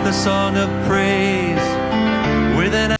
with a song of praise, with an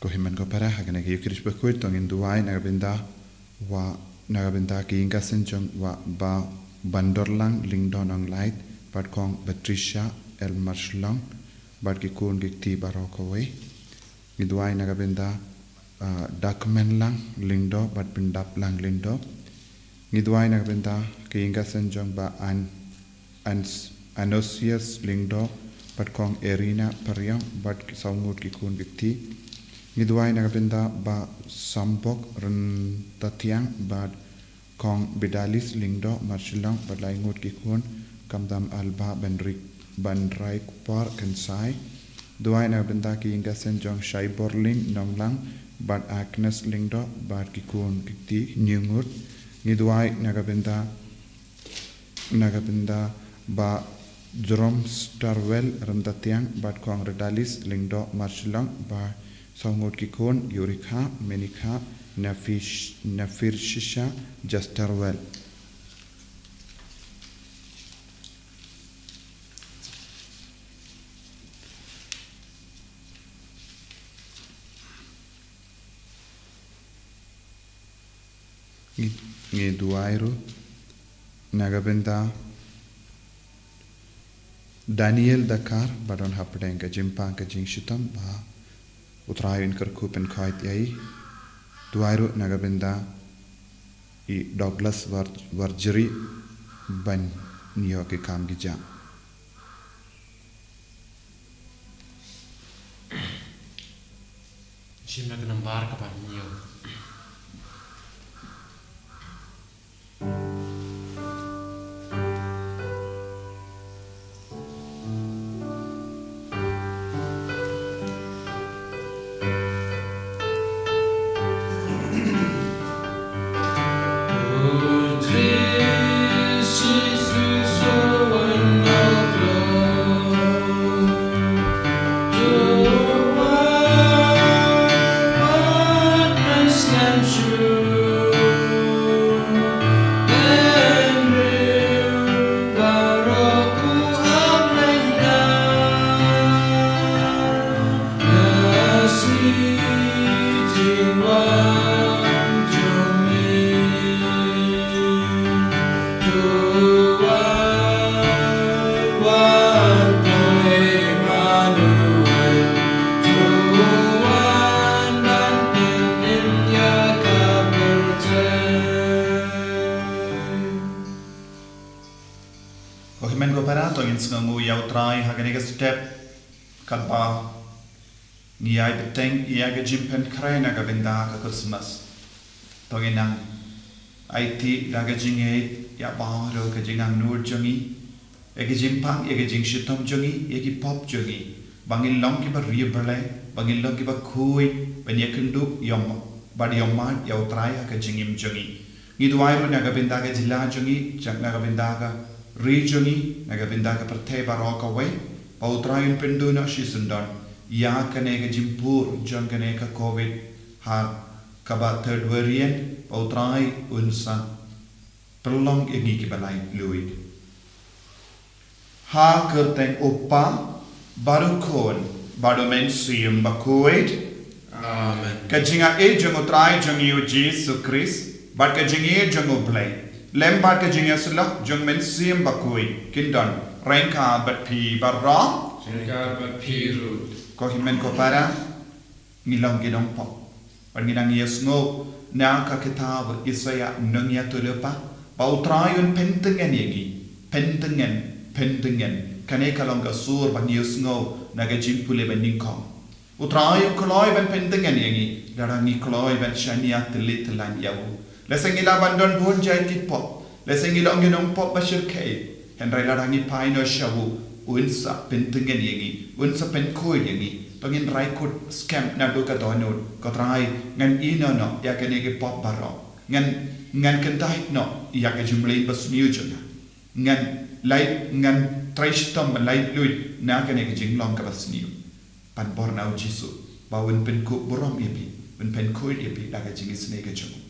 Kohiman ko para hagana ki yukirish bakuit tong induai nagabinda wa nagabinda ki inga senjong wa ba bandorlang lingdon ang light bat kong Patricia El Marshlang bat ki kun gikti barokowe induai nagabinda dakmen lang lingdo bat pindap lang lingdo induai nagabinda ki inga senjong ba anosius lingdo bat kong Erina Paryang bat ki saungut ki kun gikti Ngiduai nagabinda ba sambok ren tatiang bad kong bidalis lingdo marsilang badlai ngut kikun kamdam alba bandrai kupar kensai duai nagabinda ki inga senjong shai borling nonglang bad Agnes lingdo bad kikun kikti nyungut ngiduai nagabinda ba Jerome Starwell ren tatiang bad kong redalis lingdo marsilang ba Saungut kikun Yurika Menika Nafirshisha Jastarwell Ngiduairu nagabinda Daniel Dakar badon hapdeng ka jimpa ka jingshitam ba Utrayo in kerkupen kait yai Duairu nagabinda I Douglas Warjeri ban niyo ke kam gija Shim nak nambar kapan niyo Jones ngangu yau try haganega step kalba ngiai beteng ia ga jimpen krena ga benda ka Christmas toginang IT daga jinge ya bahro ka jingang nur jongi egi jimpang egi jing shitom jongi egi pop jongi bangil long ki ba riebale bangil long ki ba khui banya kendu yom badi yommat yau try ka jingim jongi ngiduai ro naga benda ga jila jongi jak naga benda ga ri jongi naga benda ga perthe baroka we pautrain pendu na shisundan ya kane ga jimpur jong kane ka covid ha kaba third variant pautrai unsa prolong egi ki balai lui ha kerteng opa baru kon baru men sium bakuit Amen. kajinga e jong utrai jong yu Jesus Christ bat kajinga jong oplay lembat kajinga sula jong men sium bakui kindon rengka bat pi barra Singkar berpiru. ko himen ko para ngilong gidong po panginang yesno na ka kitab Isaya nangya tulepa pautrayun pentengen yegi pentengen kane kalong ka sur bang yesno naga jimpule beningkong utrayu kloy ben pentengen yegi darangi kloy ben shania telit lan yawu lesengila bandon bon jai kipo lesengila ngidong po bashir kai henrai larangi paino shawu unsa pentengen yegi unsa penkoi yegi tongin rai kut scam na do ka donut ko trai ngan ino no ya kene ke pop baro ngan kentai no ya ke jumlei bas mujuna ngan light ngan trishtom light luit na kene ke jinglong ka bas niu pan bornau jisu bawun pen ku borom yepi pen koi yepi da ka jingis ne ke chumu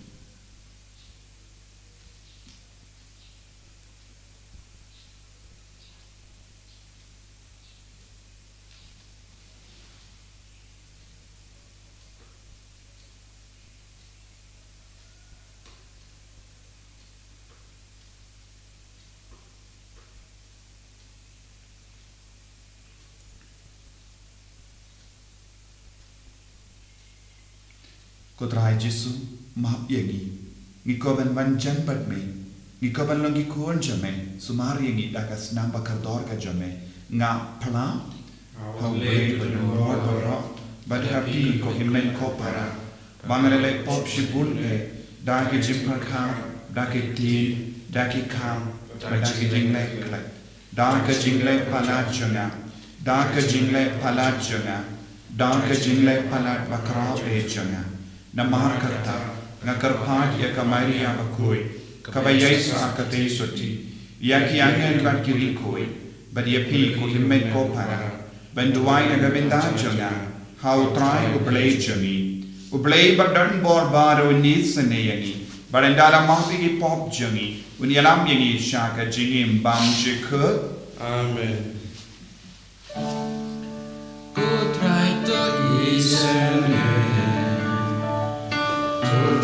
Kodrai Jesu maaf yagi ngikoban ban jan bat me ngikoban longi kuon jame sumari yangi dakas namba kardor ka jame nga pala how great but more baro but happy ko himmen ko para bangalele pop shibul dagi jimpar kha dagi tin dagi kam dagi jingle klak daga jingle pala jona daga jingle pala jona daga jingle pala bakra jona na maharkarta nga karpat ya kamari ya bakoi kabayai sa akate soti ya ki angel bat kiri koi bad ya pi ko himmet ko para banduai na gabinda janga how try ublay jami ublay badan bor baro nis ne yangi barandala mahpi ki pop jami unyalam yangi shaka jingim bam jikhe Amen. Go try to listen.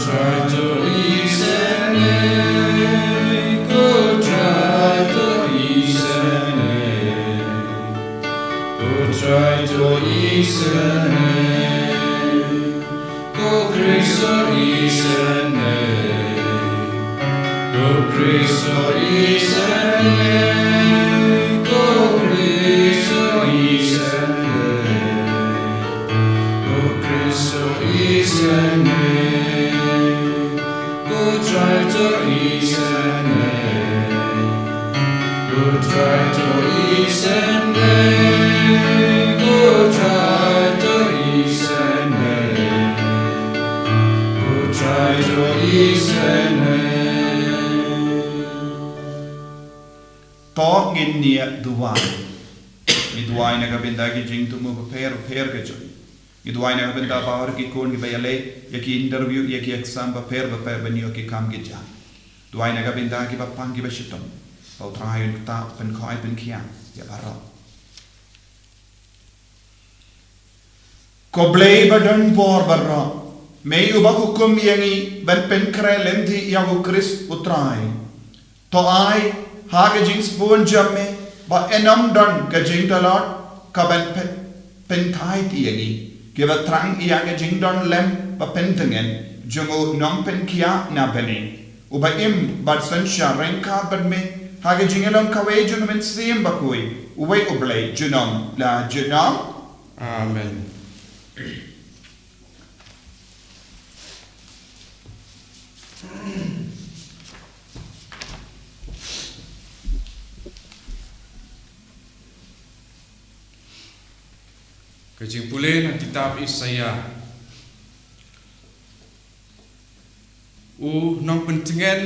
Try to listen, go try to listen, go try to listen, go Christo listen, go Christo listen, go Christo listen, go Christo listen. Try to listen, go try to listen, go try to listen, go try to listen. Talk in near Duwai. Duwai na gabinda ki jing tumu pair ke joy. Duwai na gabinda power ki kon ki bayale yaki interview yaki exam pair banyo ki kam ki ja. Duwai na gabinda ki bapang ki bashitom. Pau trayon ta pen koi pen kiang ya baro. Koblei badan bor baro. May uba hukum yangi ban pen kre lendi yagu Christ utrai. To ai hage jing spoon jamme ba enam dan ka jing talot ka ban pen thai ti yangi. Kiba trang iyaga jingdon lem ba pentengen jungo nom pen kia na beni uba im bad sansha renka bad me hage jingelong kawe jun men siem bakui uwe oblei junong la junong. Amen. Kesimpulan kitab Yesaya. Nong pentingan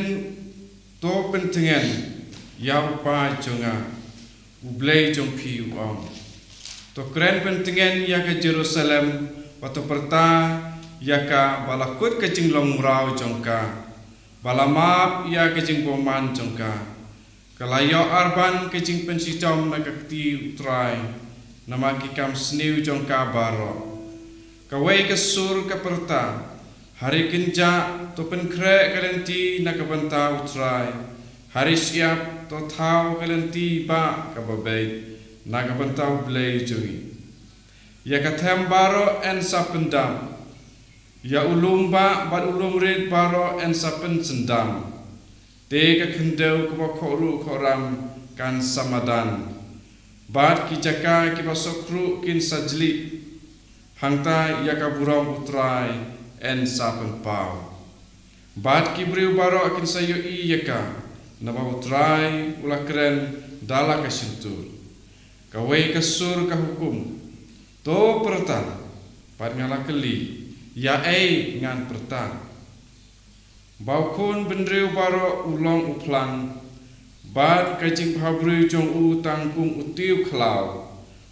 to pentingan yau pa jonga ublei jong pi uang. To keren pentingan ya ke Jerusalem pato perta ya ka balakut ke jinglong murau jongka. Balamap ya ke jing poman jongka. Kalayo arban ke jing pensicom na kakti utrai. Nama kikam sniu jongka baro. Kawai kesur ke perta. Hari kenja to penkre kalenti na kabanta utrai. Hari siap to tau kalenti ba kababait na kabanta ublei jongi. Ya katem baro en sapendam. Ya ulum ba bad ulum red baro en sapen sendam. Te ka kendau koru koram kan samadan. Bad ki jaka ki basokru kin sajli. Hangta ya kaburam utrai en sapen pau. Bad ki briu baro akin sayo iyaka nama utrai ula keren dala ka sintur. Kawai kasur ka hukum. To perta pad ngala keli ya ngan perta. Bau kun bendriu baro ulong uplang. Bad kajing pabru jong u tangkung utiu klau.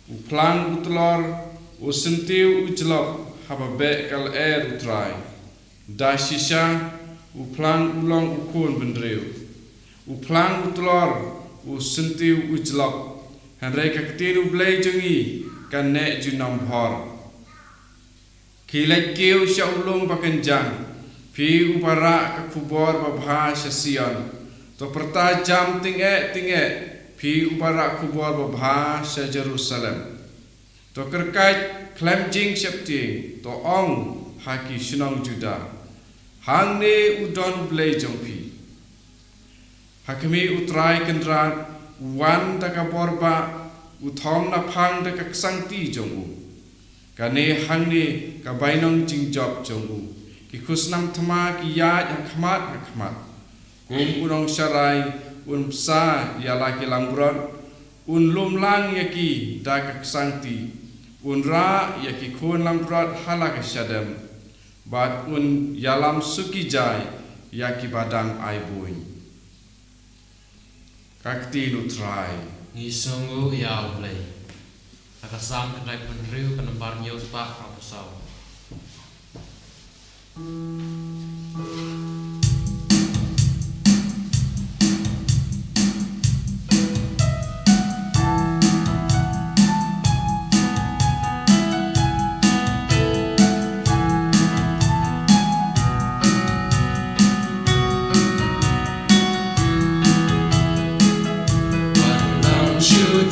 Uplang utlor usentiu ujlok hababe kal utrai. Da shisha uplang ulong ukun bendriu. Uplang utlor usentiu ujlok. Hanrei kaktiru blei jongi kan nek junam hor. Kilek kiu sya ulung pakenjang. Pi upara kakubor babha syasian. To pertajam tingek pi upara kubor babha sya Jerusalem. To kerkait klem jing syapting to ong haki sinong Juda. Hang ne udon blei jongpi. Hakimi utrai kendrat wan taka borba uthom na phang taka ksangti jongu. Kane hang ne kabainong jingjob jongu. Ki khusnam thama ki ya khmat. Kum unong syarai un psa ya laki langburan un lumlang yaki da ksangti. Unra yaki kun lamprat halak syadam. Bat un yalam suki jai yaki badang aibuin. Kakti lutrai. Ngisunggu ya ublei. Akasam kenai penriu penembar nyus pak kapusau.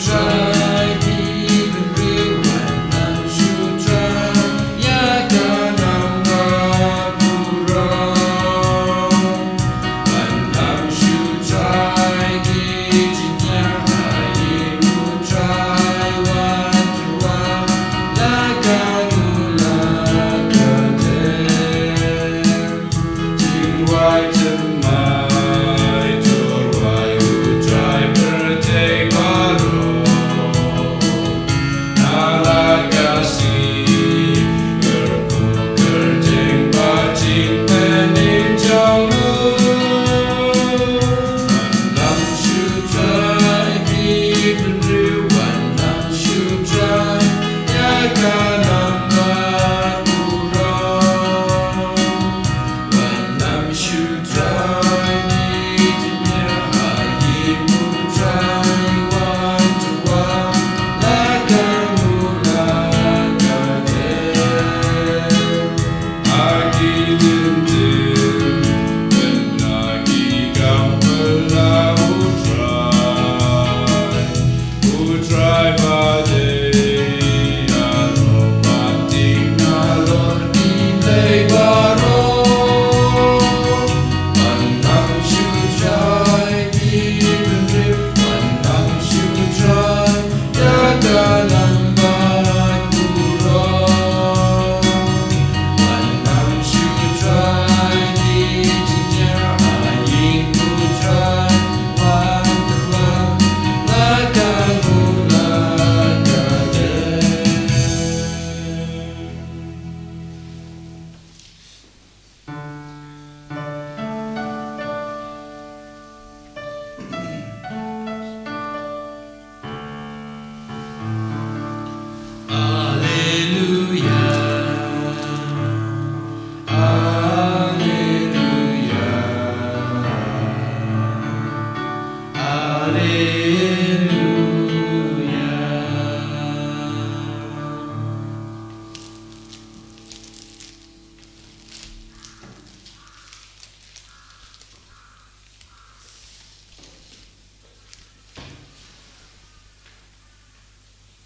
Try keeping real when none should try. Ya kanam wapurong. When none should try keeping yang ayimu try one to one. Lakanula kader. Jingwai cemai turwai utrai bertek baru.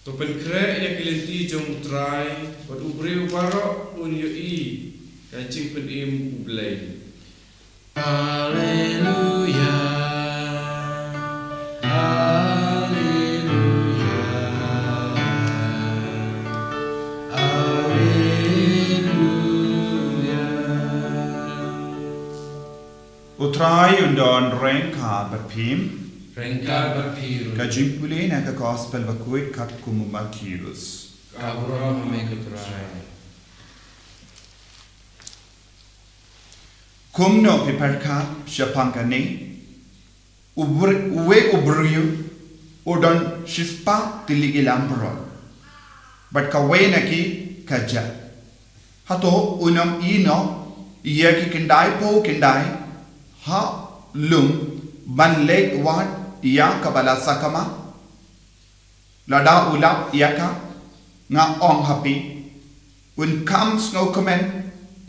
To penkre ya kilenti jong utrai, wat ubriu barok un yo I, kancing penim ublay. Hallelujah. Utrai undon rengka bapim Rengka berpiru. ka jimpule na ka gospel bakuit kat kumumakirus. Kabro mekutrai. Kumno piperka shapangkane uwe ubriu udon shispa tiligi lambron. But ka we naki kaja. Hato unam ino iya ki kindai po kindai ha lum ban leg wat iya kabala sakama lada ulap iya ka nga ong happy un comes no comment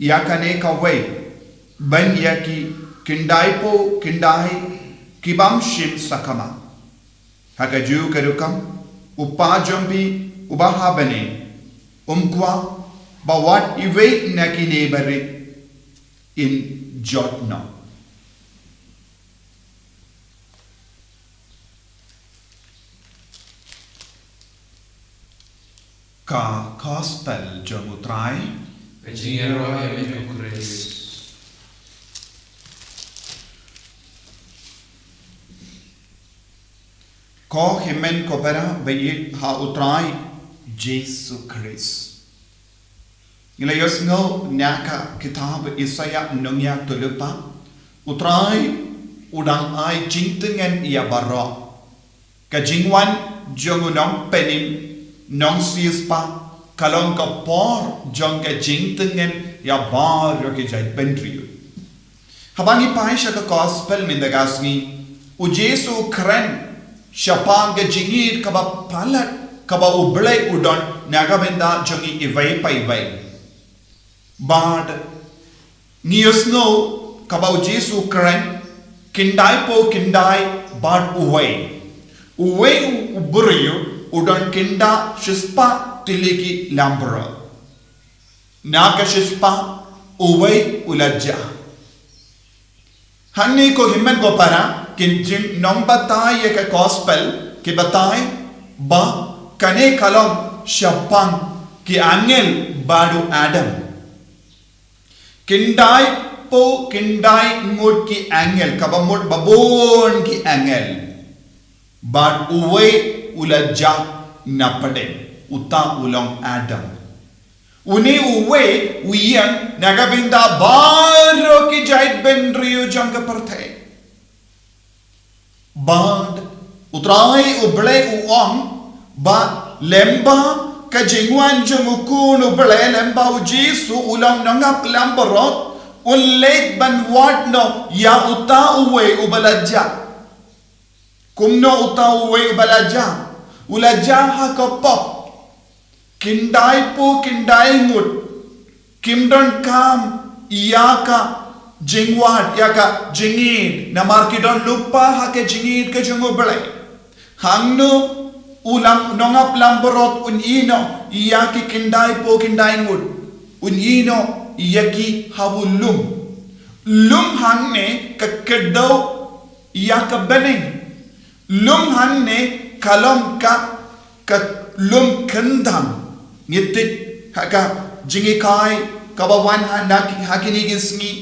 iya ka ne ka way ban iya ki kindai po kindai kibam shim sakama hakaju karukam upajambi ubahabane umkwa bawat iwe nakine bare in jotno. Ka gospel jomutrai Kajingero ya mekukres. ko himen ko pera bayit ha utrai Jesus Christ. Ngilayos ngo nyaka kitab Isaya nungya tulupa utrai udang ai jingtengen ia barok ka jingwan jongunong penim nong siespa kalong ka por jong ka jingtengen ya bar yo ke jai bendrio habangi pai sha ka gospel mindagasni u Jesu kren shapang ka jingir ka ba palat ka ba ublay udon naga benda jongi ivay pai vai bad nios no ka ba u Jesu kren kindai po kindai bad uway uburiyo udon kinda shispa tiliki lambra naka shispa uway ulajja hanni ko himmen ko para kinjim nong batai ye ka gospel ki batai ba kane kalom shapang ki angel badu adam kindai po kindai ngut ki angel kabamut babon ki angel bad uway ulajja napade uta ulong adam uni uwe wiyan nagabinda baro ki jait benriyo jangka parthe bad utrai uble uong ba lemba ka jingwan jumukun uble lemba ujisu ulang nangap lambarot ulet ban wadno ya uta uwe ubalajja kumno uta uwe ubalaja ulajaha ka pop kindai po kindai ngut kimdon kam iyaka jingwat yaka jingid namar kidon lupa hake jingid ke jungo bele hangno ulang nongap lamborot unino iyaki kindai po kindai ngut unino iyaki hawulum lum hangne kakedaw iyaka beneng lum hanne kalom ka lum kendam ngitit haka jingi kai kabawan hakini gisngi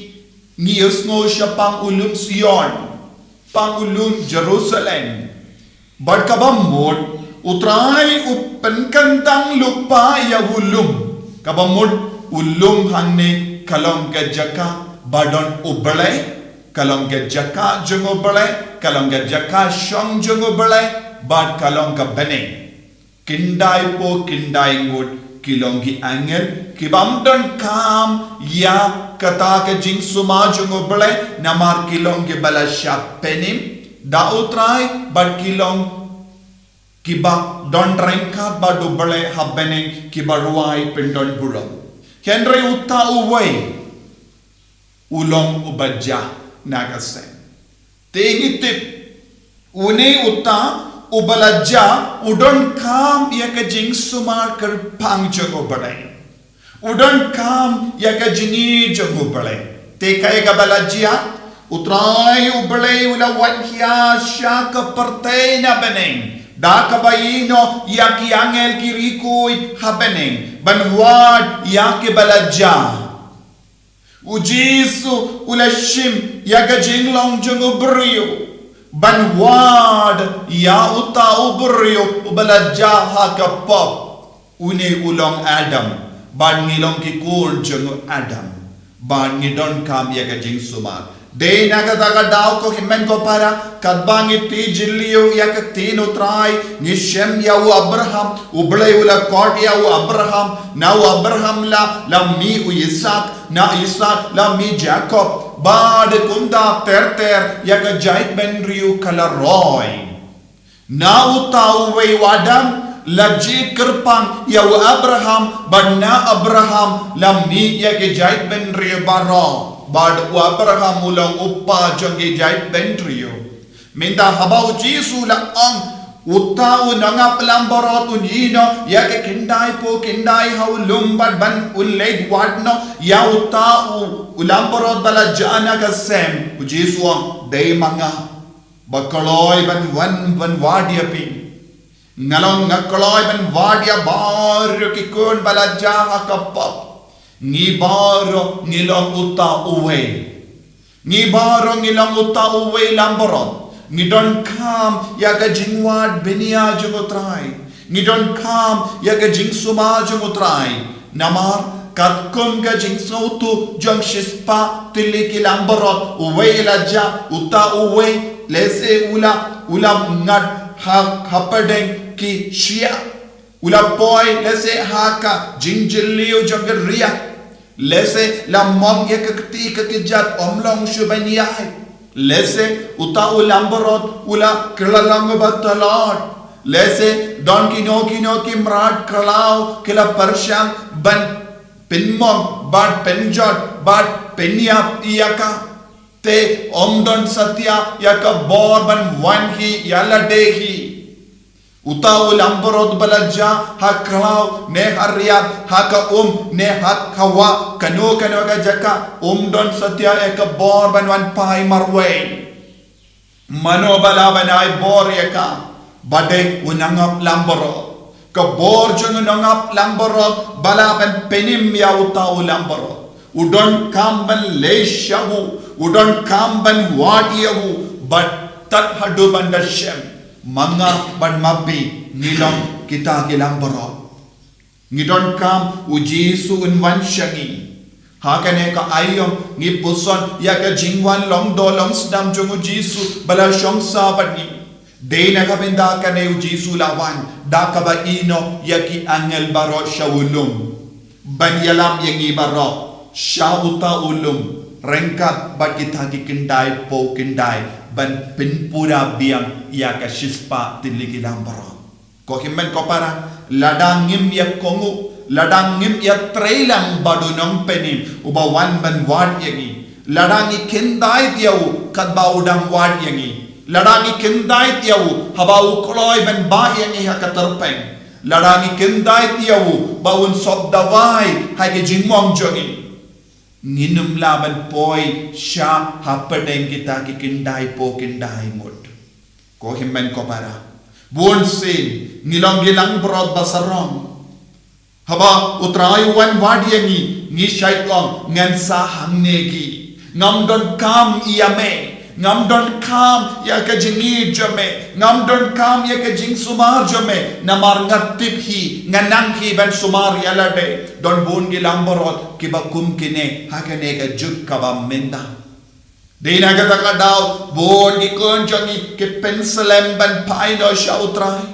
ngiyos ngo siya pang ulum Sion pang ulum Jerusalem bad kabamod utray upenkantang lupa ya ulum kabamod ulum hanne kalom gajaka badon ubalay kalong gajaka jungo balay kalong gajaka shong jungo balay bad kalong ka bene kindai po kindai ngut kilong ki angel kibamdon kam ya kata ka jing suma jungo balay namar kilong ki balasya penim da utray bad kilong kiba don rengka badu balay habene kibaruay pendon burong henry uta uway ulong ubadja nagasen. Tingitip une uta ubalaja udon kam ya ka jing sumar ker pang jago balai udon kam ya ka jingi jago balai te kai ka balajia utrai ubalai ula wathia sha ka partei na beneng da ka baino ya ki angel kirikui habeneng banwad ya ke balaja ujisu ula shim ya ka jinglong jago brio banwad ya uta ubrio ubalaja hakapop une ulong Adam ban ngilong kikul jeng Adam ban ngidon kam ya kajing sumar de naga daga daw ko himmen ko para kadbangi ti jilliyo ya ka tino trai ni shem ya u Abraham ublay ula kod ya u Abraham na u Abraham la mi u Isaac na Isaac la mi Jacob Bad kunda ter ya ka jait ben riu kalaroy na utau wei wadam lajit kerpang ya u Abraham banna Abraham la mi ya ke jait ben riu baro bad u Abraham ulang uppa jangi jait ben riu minta habau Jisu la ang utau nangap lamborot unino ya ke kindai hau lumbat ban uleg wadno ya utau ulamborot bala jana ka sem ujisuang dei manga bakaloy ban wadia pi ngalong ngakaloy ban wadia bar ki kun bala jaha kapap ngi baro ngilong utau uwe ngi baro ngilong utau uwe lamborot ngidon kam ya ka jingwad benia jogotrai ngidon kam ya ka jingsuma jogotrai namar katkum ka jingsautu jong shispa tiliki lamborot uwe laja uta uwe lese ula ngad hapadeng ki shia ula boy lese haka jingjiliyo jogeria lese la mom ya ka kti ka kijat omlong shubanyai lese uta ulamborot ula kelalang batalot lese don kino ki mrat kalau kila persyang ban pinmom bad penjot bad penyap iyaka te omdon satya yaka bor ban wanhi yala dehi uta ulamborot balaja haklau ne haria haka ne hakawa kano ka jaka don satya eka bor ban wan pai marwe mano bala banai bor eka bade unangap lamboro ka bor jung unangap lamboro bala ban penim ya uta ulamboro udon kamban leshawu udon kamban wadiyawu but tat hadu bandashem manga ban mabbi ngilong kita kilamboro ngidon kam ujisu unwan shangi hakane ka ayom ngi puson ya ka jingwan long dolong sdam jong ujisu bala shong sabani de na ka benda kane ujisu lawan da ka ba ino ya ki angel baro shawulum ban yalam yangi baro shauta ulum rengkat bat kita ki kendai po kendai ban pinpura biang ya ka shispa tiligi lambaro ko himmen ko para ladang ngim ya kongu ladang ngim ya trailang badunong penim ubawan ban wad yangi ladang ikendai tiau kat baudang wad yangi ladang ikendai tiau habau kloy ban ba yangi hakaterpeng ladang ikendai tiau baun sob dawai hai ke jingmong jogi nginum laban poi sha hapadeng kita ki kindai po kindai mut ko himmen ko para buon sin ngilong gilang brod basarong haba utrai wan wadiangi ngi shaitlong ngan sa hangnegi ngamdon kam iame ngamdon kam ya ka jingi jame ngamdon kam ya ka jing sumar jame namar ngatip hi nganang hi ban sumar yalade don bon gilang borot kibakum kine hakane ka juk kabam menda dina ka ka daw bon gi konjongi ke penselem ban paino shautrai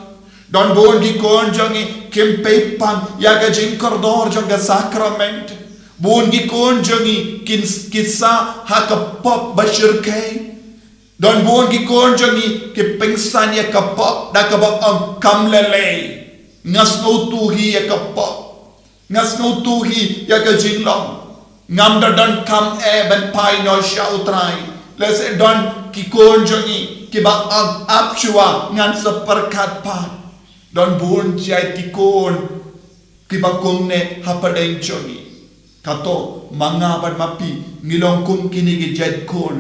don bon gi konjongi kim pepam ya ka jing kordor jonga sakrament bon gi konjongi kisa hakapop bashirkai don bon gi konjongi ke pengsan ya kapop da kabab ang kamlele ngasno tuhi ya kapop ngasno tuhi ya ka jinglong ngam da don kam e ban pai no shautrai lese don ki konjongi kiba ab chua ngan seperkat pa don bun jai tikon kiba kumne hapadeng choni kato manga bad mapi ngilong kum kini gi jai kon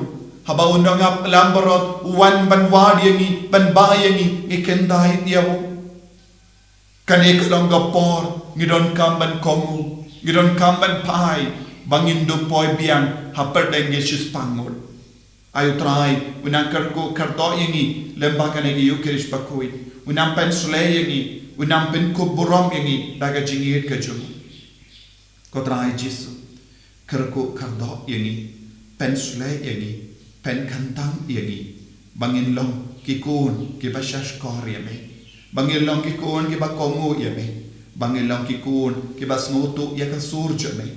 haba undang ap lambarot wan ban wadiyangi ban bayangi ngikendai niyawo kane kalong gapor ngidon kamban komu ngidon kamban pai bangin do poi biang hapadeng Yesus pangol ayo try unang karko karto yangi lembakan egi yukirish bakui unang pen sule yangi unang pen kuburom yangi daga jingit kajumu ko try Jesu karko karto yangi pen sule yangi pen kantang yangi bangin long kikun kibashash kor yame bangin long kikun kibakongu yame bangin long kikun kibas ngutu yakasur jame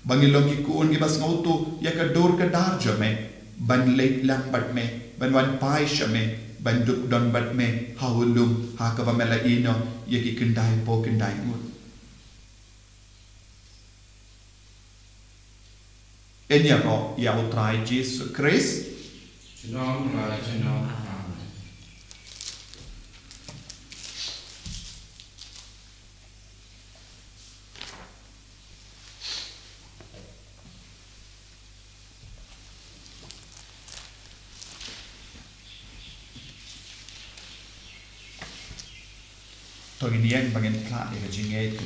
bangin long kikun kibas ngutu yakadur kadar jame ban late lang bat me ban wan pai shame ban duk don bat me hawulum hakava mela ino yaki kendai po kendai ngut enya ro ya utrai Jesus Christ Chinom la chinom. Toginian bangin plat ya jinget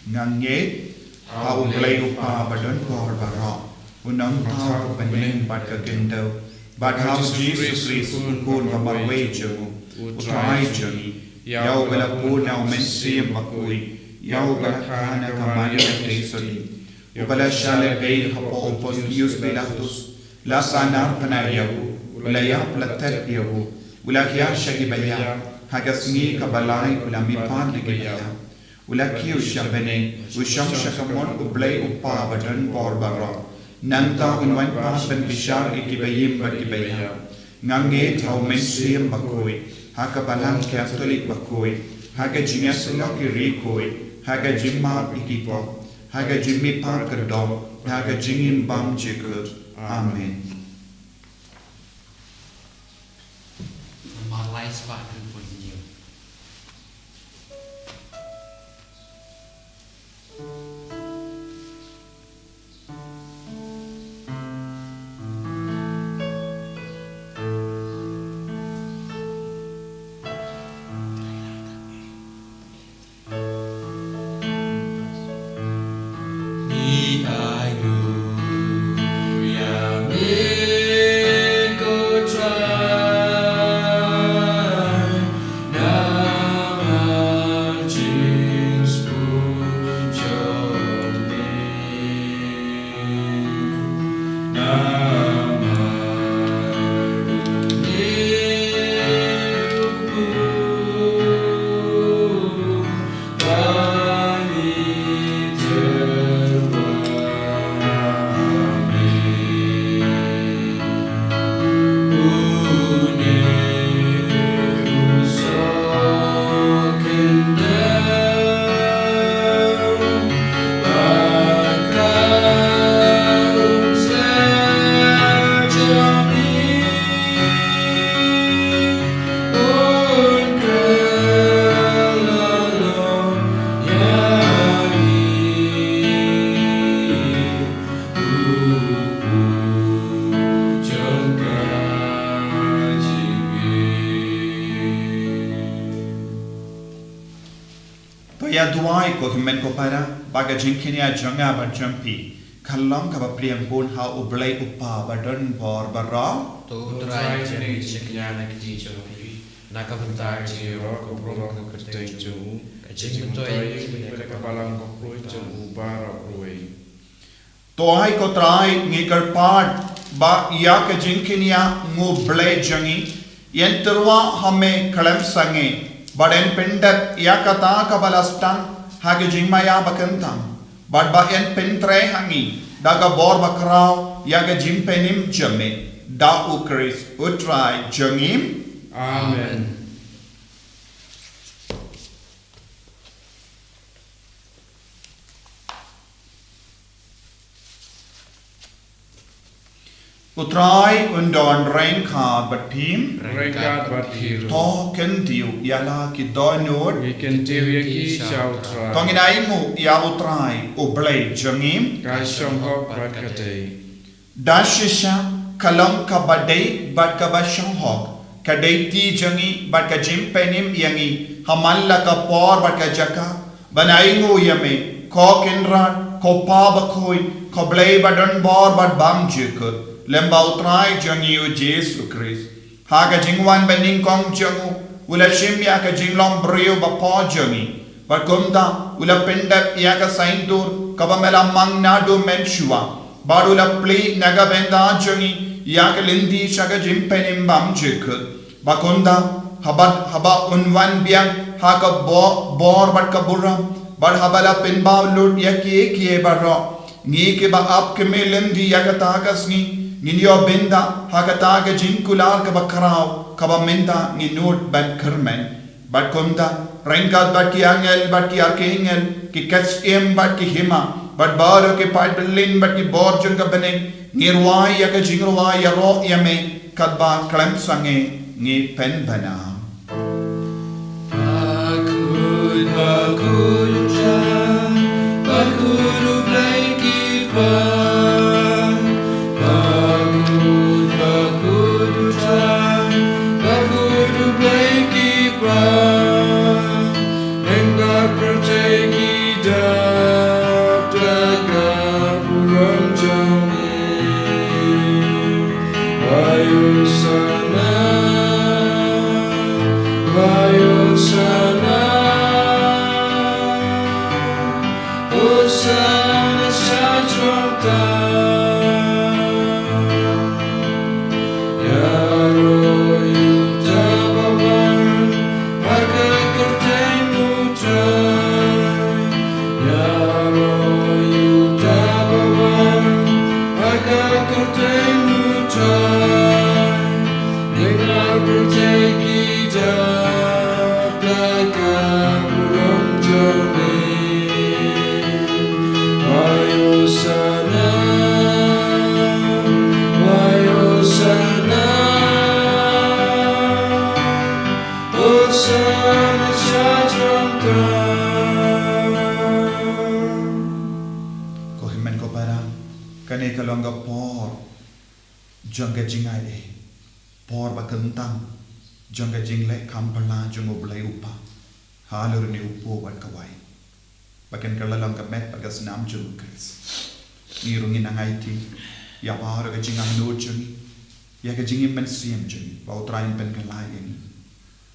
nganget hau play upa badon por baro unang tau beneng bad ka gendo bad hau Jesus Christ kun kamar wejo utrai joni yau bela kun au mensi bakui yau bela kana kamar tesoli ubala shale bei hapo Pontius Pilatus la sanar panayahu ulaya platat yahu ulakia shagi baya hagasngi kabalai ulami pan negaya ulakiu shabene usham shakamon ublay upa badan bor baro nanta unwan pa ben bishar ikibayim bakibaya ngange tau mensiem bakoi hakabalang catholic bakoi haga jingaslo kirikoi haga jimma ikipo haga jimmi par kerdom haga jingim bam jikut amen Malai sepatu pun nhiều. Ya duai ko himen ko para baga jinkinia janga ba jampi khalong ka ba priang pun ha ublay upa badon bor bara Tu terai jenis sekian lagi jopi. Nak bentar Jiro ko bro ko keteng jung. Kecing betul Bele kapalang ko pro jung ubara proe. toai ko trai ngikar part ba ya ka jinkinia ngublay jangi yenterwa hame kalam sange baden pendat ya kata kabalastan hage jingmaya bakantang bad ba en pentre hangi daga bor bakrao ya ga jimpenim jame da ukris utrai jangim Amen. Utrai undon rengkad batim. Rengkat bat hiru. To kentiu yala ki donod. Ikan tiwi ki shau tra. Tonginaimu ya utrai ublay jangim. Kai shong hok bat katay. Dashisha kalam kabadai bat kabashang hok. Kadai ti jangi bat ka jimpenim yangi. Hamalla ka por bat ka jaka. Banaimu yame. Ko kenrat. Ko pa bakoi. Ko blay badan bor bat bam jikut. Lemba utrai jangi u Jesu Christ. Haga jingwan bening kong jangu. Ula shimya ka jinglong brio ba po jangi. Bakumda ula pendap ya ka saintur. Kabamela mang nadu menshua. Barula pli naga benda jangi. Ya ka lindi shaga jimpenim bam jikut. Bakunda haba unwan biang. Haka bor bat kabura. Bar habala pinba lut ya kiye barra. Ngi ke ba ap ke me lindi ya ka tagas ni. Ninyo benda hakataga jinkular kaba karau kaba menda ninut ban kermen bat kumda rengkat bat ki angel bat ki archangel ki kasem bat ki hima bat baro ke pat belin bat ki borjun ka bene ngirwai ya ka jingrwai ya ro ya me kadba klam sange ngi pen bana Bakun ja bakuru blanki pa jangga jingai por ba kentang jangga jingle kampala jango blai upa halur ni upo bat kawai baken kalalang ka met bagas nam jung kris ni rungi nangai ti ya war ga jingang no jung ya ga jingim men siem jung ba utrain pen kan lai ni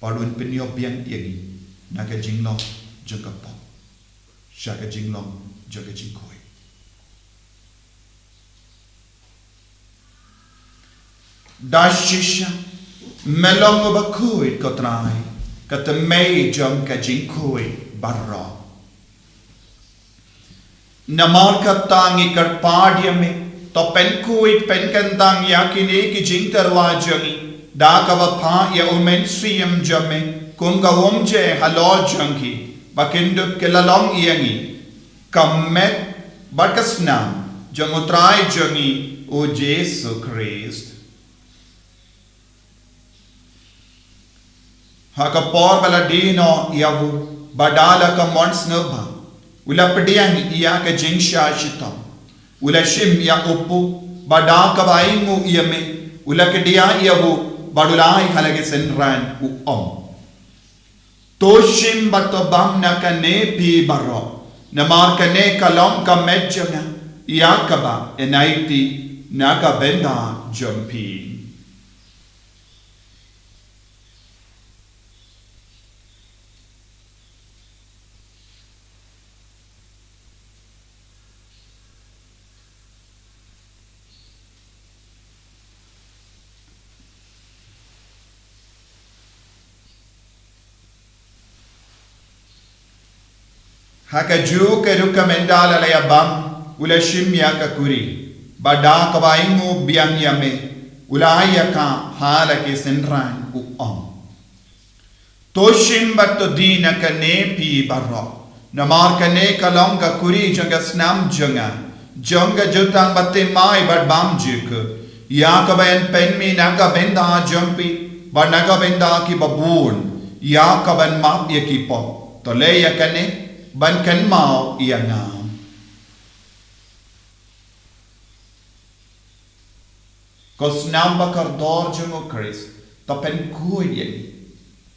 palun pen yo biang yegi na ga jinglong jangga pop sha ga jinglong jangga jingkoi Dashisha melong bakui kotrai kata mei jom ka jinkui barra namar katangi karpadia me to penkui penkantang yakini ki jingtarwa jangi da ka pa ya umen siem jame kunga omje halo jangi bakindu kelalong iangi kamet bakasna jangutrai jangi o Jesu Christ Haka por bala dino yavu badala ka mons nova ula pediang iya ka jingsha shitam ula shim ya upu badaka baingu iyame ula kedia yavu badulai halage senran u toshim batobam na kane pi baro namar kane kalom ka medjana yakaba enaiti naga benda jumpi Haka ju ke ruka mendala la yabam ula shimya ka kuri bada ka baingu biang yame ula ayaka hala ke senran u toshim batto dina ka ne pi barro namar ka ne kalong ka kuri janga snam janga jutang batte mai bad bam juk Ya ka ben pen mi naga benda jumpi ba naga benda ki babun ya ka ben map ya ki pop to le ya kane ban kan mau ya ngam kos namba kar dor jungo Chris to pen ku ye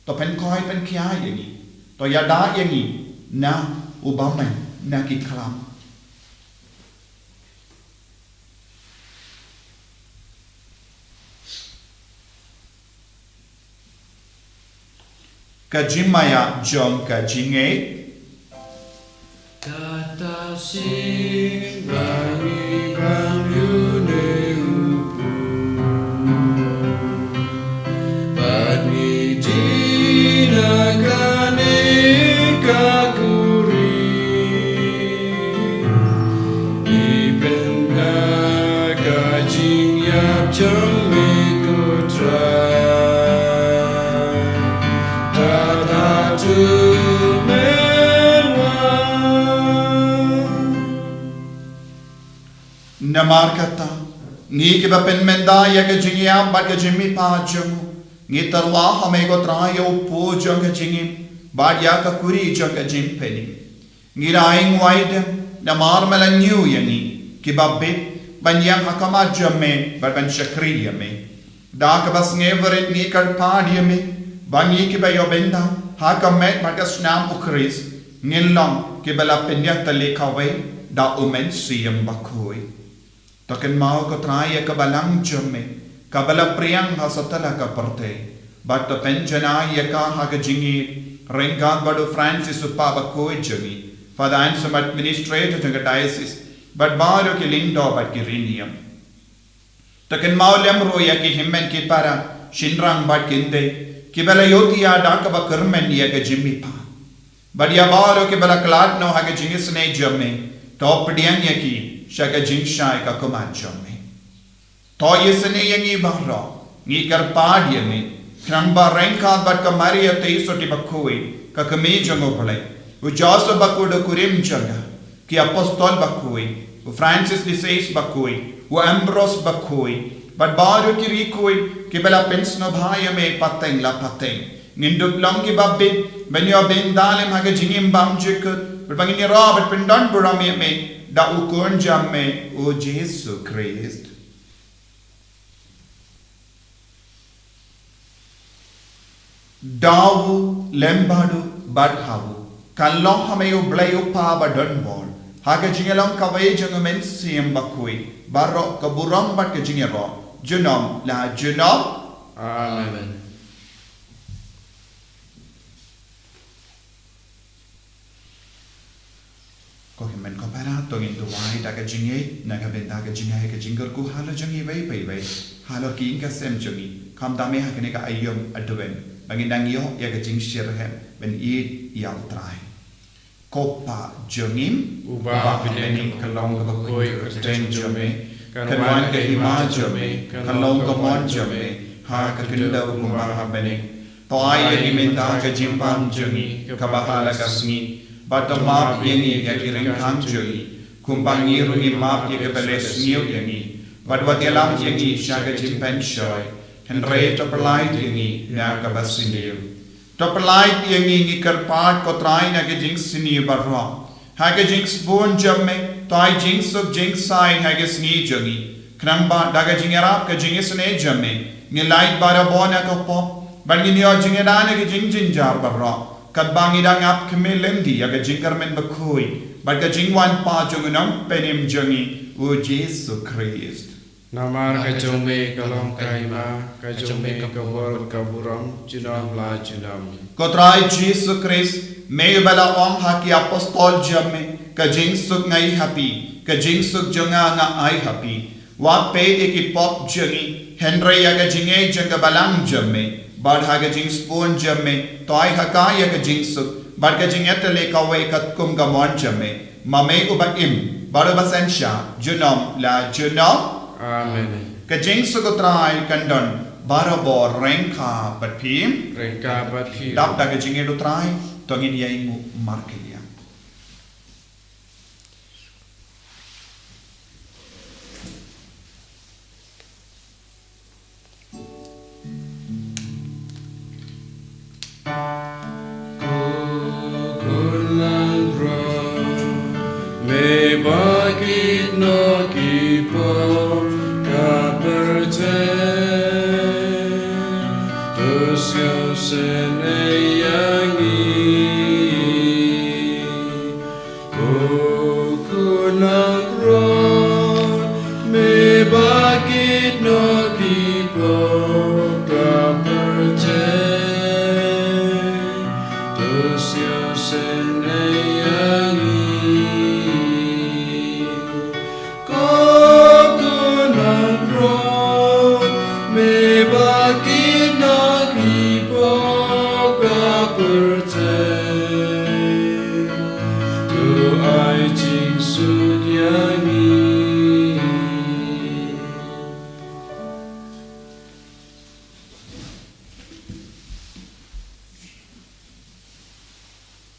to pen koi pen kya ye to ya da ye na ubama na ki klam Kajimaya John Kajinge Kata sing bagi bang yune upu Bani jina kane kakuri Iben kajing yap chong me kutrai Namar kata Ni ke bapen menda ya ke jingia bat ke jimi pa jamu Ni tarwa hame ko trayo po jang ke jingim bat ya ka kuri jang ke jim peni Ni raing waide namar melanyu yani ki babbe ban yang hakama jamme bat ban shakri yame da ka bas ngeverit ni kar pa yame ban ni ke ba yo benda hakamet bat ka snam ukris ngilong ke bala penya tale kawe da umen siyam bakoi Takin mau ko traya kabalang jamme kabala priyang hasatala ka parte but the penjana yaka haga jingi rengan badu Francis upaba koi jami for the answer administrator to the diocese but baro ki lindo but ki rinium Takin mau lemro yaki himmen ki para shinrang but kinde kibala yotiya dakaba kermen yaga jimmi pa but ya baro ki bala klat no haga jingi sne jamme top diang yaki Shaka jingshai ka kumanchome. To yesene yangi barra, ni karpadia me, krangba renka bat ka maria te soti bakui, ka kame jango pale, u Joseph bakuda kurim janga, ki apostol bakui, u Francis de Sales bakui, u Ambrose bakui, but baru kirikui, ki bela pensno bhaya me pateng la pateng. Ninduk longi babbe, ben yo ben dalem haga jingim bam jikut, but bangini Robert pendon burami me, da ukon jamme o Jesu Christ. Dawu lembadu badhawu kalong hamayo blayo pa badon bol haga jingelong kawai jangumen siyam bakui barok kaburam bat ke jingero junom la junom Amen. Ko himen ko para tongin tuwai da ka jinge na ka benda ka jingai ka jingar ku hala jangi vai pai vai hala ki inka sem jangi kam dame ha kene ka ayom adwen bangin dang yo ya ka jing shir hem ben I yang trai kopa jangim Uba pinening kalong ka bakoi ka ten jame kanwan ka hima jame kalong ka mon jame ha ka kindaw kumba ha bening toai ya menta ka jimpam jangi ka bahala ka sngi Batamap yengi yakiring kanjui, kumbangi rungi map yakabeles niu yengi, badwatialam yengi shaga jimpen shoy, henre topalait yengi nakabasiniu. Topalait yengi ni karpat kotrai nagajing siniu barwa, hagajing spoon jamme, toy jingsuk jingsai hagasni jogi, knamba dagajing arap ka jingisne jamme, nilait barabona kapop, banginio jingadana ka jingjinjar barwa. Kadbangi dang ap kemelendi aga jingkarmen bakui but ka jingwan pa jungunam penim jungi o Jesu Christ Namar ka jome kalong ka hima ka jome ka bor ka buram junam la junam Kotrai Jesu Christ may bala ong haki apostol jamme ka jingsuk ngai happy ka jingsuk junga nga ai happy wa pe eki pop jungi Henry aga jinge janga balang jamme Bad haga jing spoon jamme, toy hakaya ka jingsuk, bad ka jing etale kawai kat kum ka mon jamme, mame uba im, bado basensha, junom la junom, Amen. ka jingsuk utrai kandon, barabo renka bat pim, Rengka bat hi dap da ka jing utrai, tongin yaimu markelia.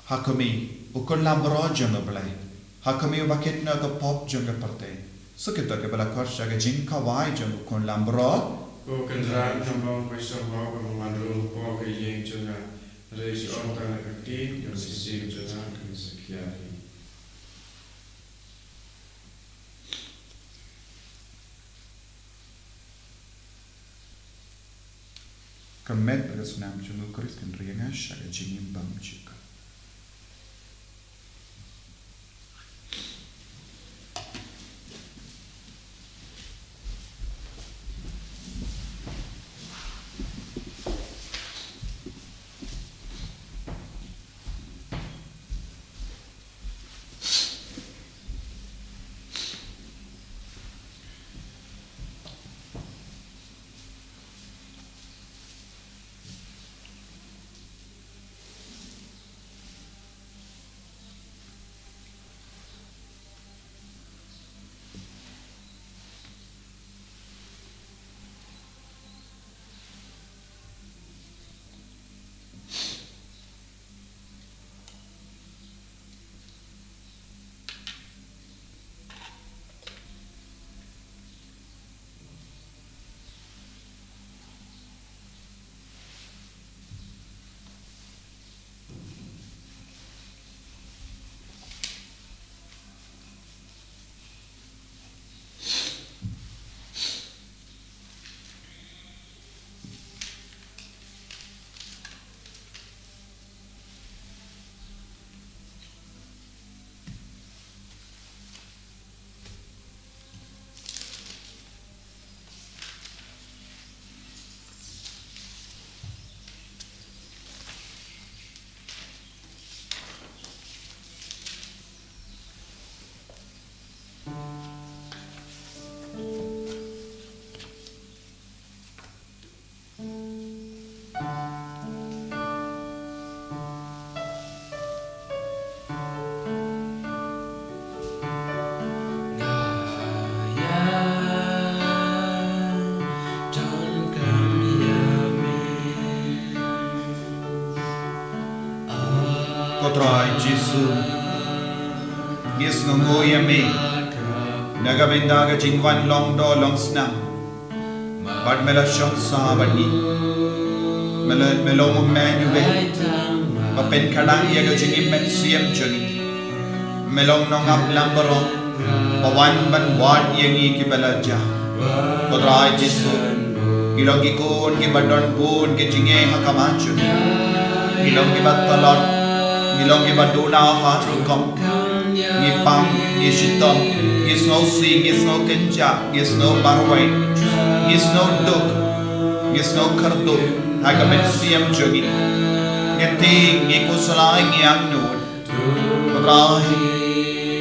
Hakumi, ukon labro junga blai. Hakumi bakit na ka pop junga parte. Sukita ke bala korsha ke jinka wai junga ukon labro. Ko kendra jambang paisah bawa pemandu bawa ke yang junga. Reisi orang tak aktif yang sisi junga kesekian. Kamet bagas nam junga kuris kan rianga shaga jingim bam chika. Kotrai Jisu Gis ngunguya me Nagabinda ka jingwan long do long snam Bad mela shong sa bani Melong manuwe Papen kadang iya ka jingim met siyam juni Melong nong ap lambarong Pawan ban wad yangi ki balaja Kotrai Jisu Ilong ikun ki badon pun ki jinge hakamachun Ilong ki batalon Ilong iba duna hatrukom Ngipang, ngisitom Ngisnosi, ngisno kenja Ngisno barway Ngisno duk Ngisno karduk Hagamet siyam jogi Ngeting, ngikusalay ngiyang noon Patrahi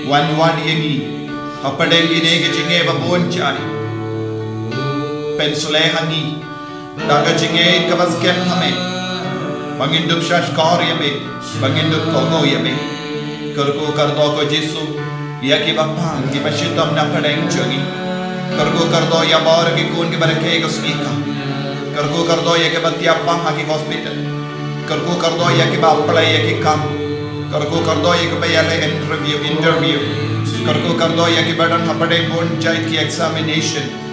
Wan yangi Kapadeng ine kichinge babuan chay Pensulehan ni Daga chinge kabaskem hame Bangindup shashkar yame, bangindup kogo yame. Karko kardo ko Jisu, yaki bapang ki pashitam na padeng jogi. Karko kardo yabar ki kun ki barake ko smika. Karko kardo yaki batiapang haki hospital. Karko kardo yaki bapalay yaki kam. Karko kardo yaki bayale interview. Karko kardo yaki badan hapadeng bon jait ki examination.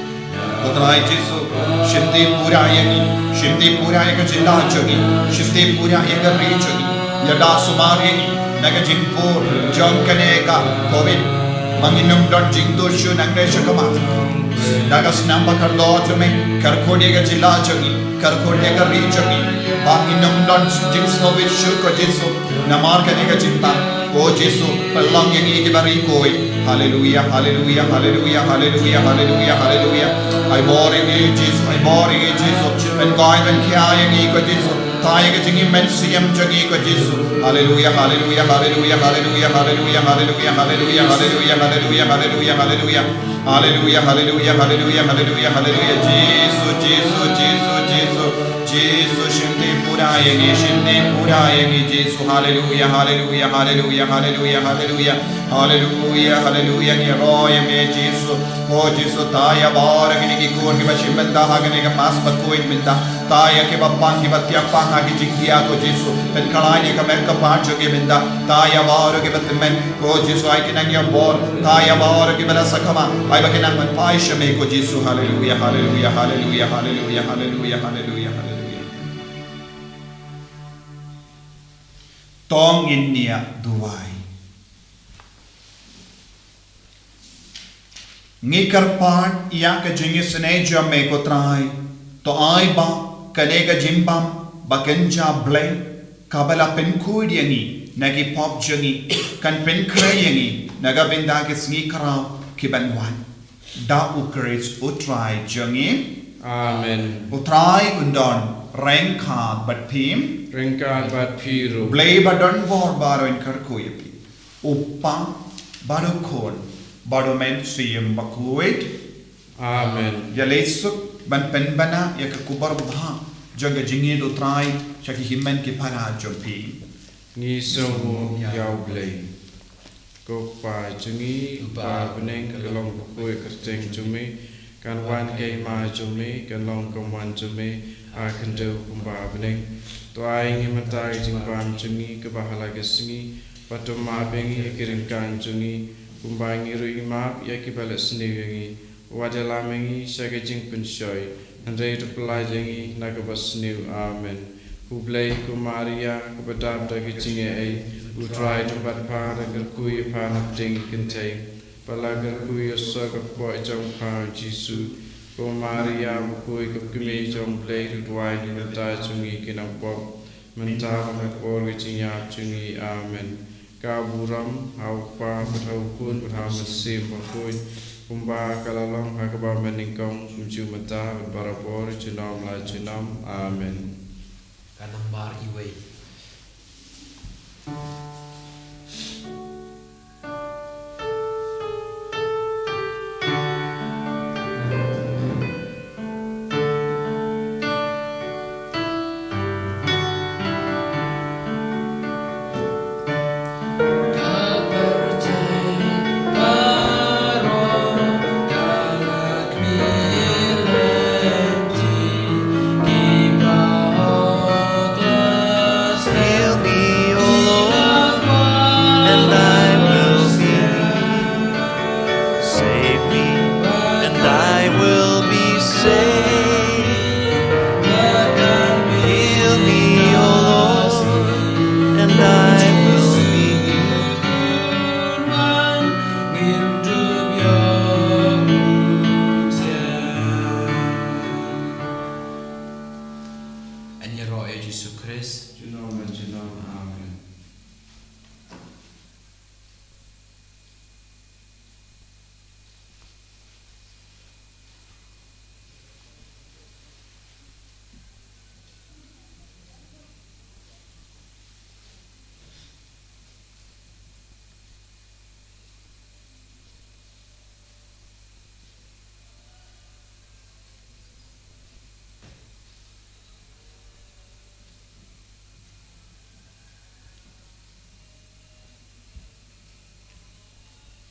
Kotrai Jisu, Shimti Pura Yagi, Shimti Pura Yaga Jilla Jogi, Shimti Pura Yaga Rijogi, Yada Sumari, Nagajimpur, John Kaneka, Covid, Manginum Don Jingdoshu Nagresha Kamat, Dagas namba karlo jami karkode ga jila jami karkode ga ri jami ba inam don jing slowe shukra Jesu namar kane ga cinta o Jesu pelang yang iki bari koi hallelujah hallelujah hallelujah hallelujah hallelujah hallelujah I bore in Jesus I bore in Jesus ben koi ben kya yang iki Jesu taye ga jingi men siam jagi ko Jesu hallelujah hallelujah hallelujah hallelujah hallelujah hallelujah hallelujah hallelujah hallelujah hallelujah hallelujah hallelujah hallelujah hallelujah hallelujah hallelujah Jesus Jesus Jesus Jesus Jesus shinde purayengi Jesus hallelujah hallelujah hallelujah hallelujah hallelujah hallelujah hallelujah ni roye me Jesus oh Jesus taya bar gini ki kon ki bashim benda hagane ka mas bakoin benda taya ke bapang ki batya pang agi jikya ko Jesus pen kalai ka mer ka pancho ke benda taya bar ke batmen oh Jesus ai kinang ya bor taya bar ke bela sakama ai bakinang man paisha me ko Jesus hallelujah hallelujah hallelujah hallelujah hallelujah hallelujah hallelujah tong innia duai ngikar part ya ka jingis ne jamme ko trai to ai ba kanega jimbam bakanja blai kabala pen kuidiangi nagi pop jangi kan pen krayangi naga benda ke sngi karau ki banwan da ukres utrai jangi Amen. utrai undon rengka bat pim Ringkat bat piru. blai badon bor baro in karkuyapi uppa badokon badomen siyem bakuit Amen. ya lesuk ban penbana ya kakubar bha jaga jingi do trai chaki himmen ki para jompi Ngi songo yau blay. Ko pa jungi pa beneng kalong bukui kerteng jumi kan wan kay ma jumi kan long kamwan jumi akan do kumba beneng to ai ngi matai jingpam jungi ke bahala gesingi pato ma bengi kiringkan jungi kumba ngi rui ma ya ki balas ngi wadala mengi sage jing pensoi andre to pelai jengi nagabas new amen Ublay ko Maria ko badam dagi jinge ay utrai to bat pa dagar kuy pa napting kintay palagar kuy saga po jong pa Jesu ko Maria mo kuy ko kumi jong blay utwai ni mata jungi kinang pop menta mat or ginya jungi amen ka buram hau pa patau kun patau masim kuy kumba kalalong hakaba meningkong sumju mata barapor junam la junam amen Kanambar iway. Heal me, O Lord, and I will see. Save me, and I will be saved. Heal me, O Lord, and I will be healed. Anya roe Jesu Christ. junam la junam